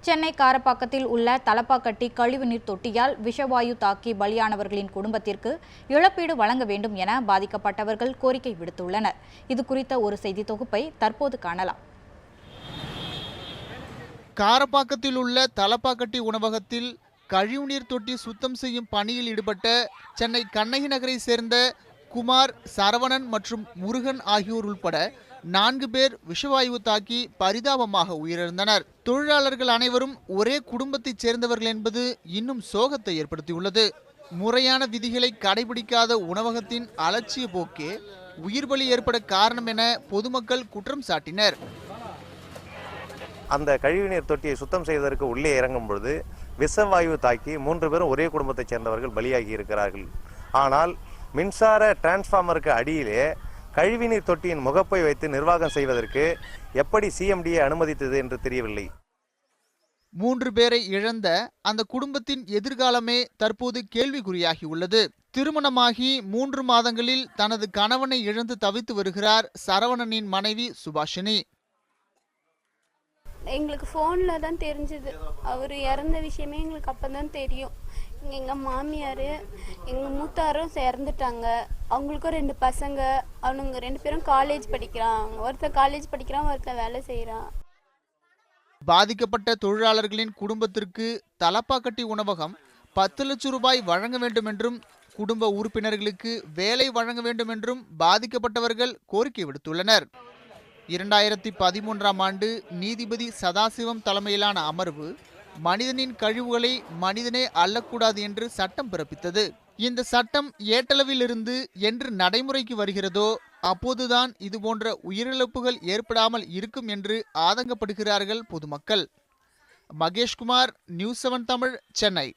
சென்னை காரப்பாக்கத்தில் உள்ள தலப்பாக்கட்டி கழிவுநீர் தொட்டியால் விஷவாயு தாக்கி பலியானவர்களின் குடும்பத்திற்கு இழப்பீடு வழங்க வேண்டும் என பாதிக்கப்பட்டவர்கள் கோரிக்கை விடுத்துள்ளனர். இது குறித்த ஒரு செய்தி தொகுப்பை தற்போது காணலாம். காரப்பாக்கத்தில் உள்ள தலப்பாக்கட்டி உணவகத்தில் கழிவுநீர் தொட்டி சுத்தம் செய்யும் பணியில் ஈடுபட்ட சென்னை கண்ணகி நகரை சேர்ந்த குமார், சரவணன் மற்றும் முருகன் ஆகியோர் உட்பட 4 பேர் விஷவாயு தாக்கி பரிதாபமாக உயிரிழந்தனர். தொழிலாளர்கள் அனைவரும் ஒரே குடும்பத்தைச் சேர்ந்தவர்கள் என்பது இன்னும் சோகத்தை ஏற்படுத்தியுள்ளது. முறையான விதிகளை கடைபிடிக்காத உணவகத்தின் அலட்சிய போக்கே உயிர் பலி ஏற்பட காரணம் என பொதுமக்கள் குற்றம் சாட்டினர். அந்த கழிவுநீர் தொட்டியை சுத்தம் செய்வதற்கு உள்ளே இறங்கும் பொழுது விஷவாயு தாக்கி 3 பேரும் ஒரே குடும்பத்தைச் சேர்ந்தவர்கள் பலியாகி இருக்கிறார்கள். ஆனால் மின்சார டிரான்ஸ்ஃபார்மருக்கு அடியிலே கழிவுநீர் தொட்டியின் முகப்பை வைத்து நிர்வாகம் செய்வதற்கு எப்படி சிஎம்டிஏ அனுமதித்தது என்று தெரியவில்லை. 3 பேரை இழந்த அந்த குடும்பத்தின் எதிர்காலமே தற்போது கேள்விக்குறியாகி உள்ளது. திருமணமாகி 3 மாதங்களில் தனது கணவனை இழந்து தவித்து வருகிறார் சரவணனின் மனைவி சுபாஷினி. எங்களுக்கு ஃபோனில் தான் தெரிஞ்சுது. அவர் இறந்த விஷயமே எங்களுக்கு அப்போ தான் தெரியும். எங்கள் மாமியார் எங்கள் மூத்தாரும் இறந்துட்டாங்க. அவங்களுக்கும் 2 பசங்க. அவனுங்க 2 பேரும் காலேஜ் படிக்கிறான். ஒருத்தன் காலேஜ் படிக்கிறான், ஒருத்தன் வேலை செய்கிறான். பாதிக்கப்பட்ட தொழிலாளர்களின் குடும்பத்திற்கு தலப்பாக்கட்டி உணவகம் 10 லட்சம் ரூபாய் வழங்க வேண்டும் என்றும் குடும்ப உறுப்பினர்களுக்கு வேலை வழங்க வேண்டும் என்றும் பாதிக்கப்பட்டவர்கள் கோரிக்கை விடுத்துள்ளனர். 2013ஆம் ஆண்டு நீதிபதி சதாசிவம் தலைமையிலான அமர்வு மனிதனின் கழிவுகளை மனிதனே அள்ளக்கூடாது என்று சட்டம் பிறப்பித்தது. இந்த சட்டம் ஏட்டளவிலிருந்து என்று நடைமுறைக்கு வருகிறதோ அப்போதுதான் இதுபோன்ற உயிரிழப்புகள் ஏற்படாமல் இருக்கும் என்று ஆதங்கப்படுகிறார்கள் பொதுமக்கள். மகேஷ்குமார், நியூஸ் 7 தமிழ், சென்னை.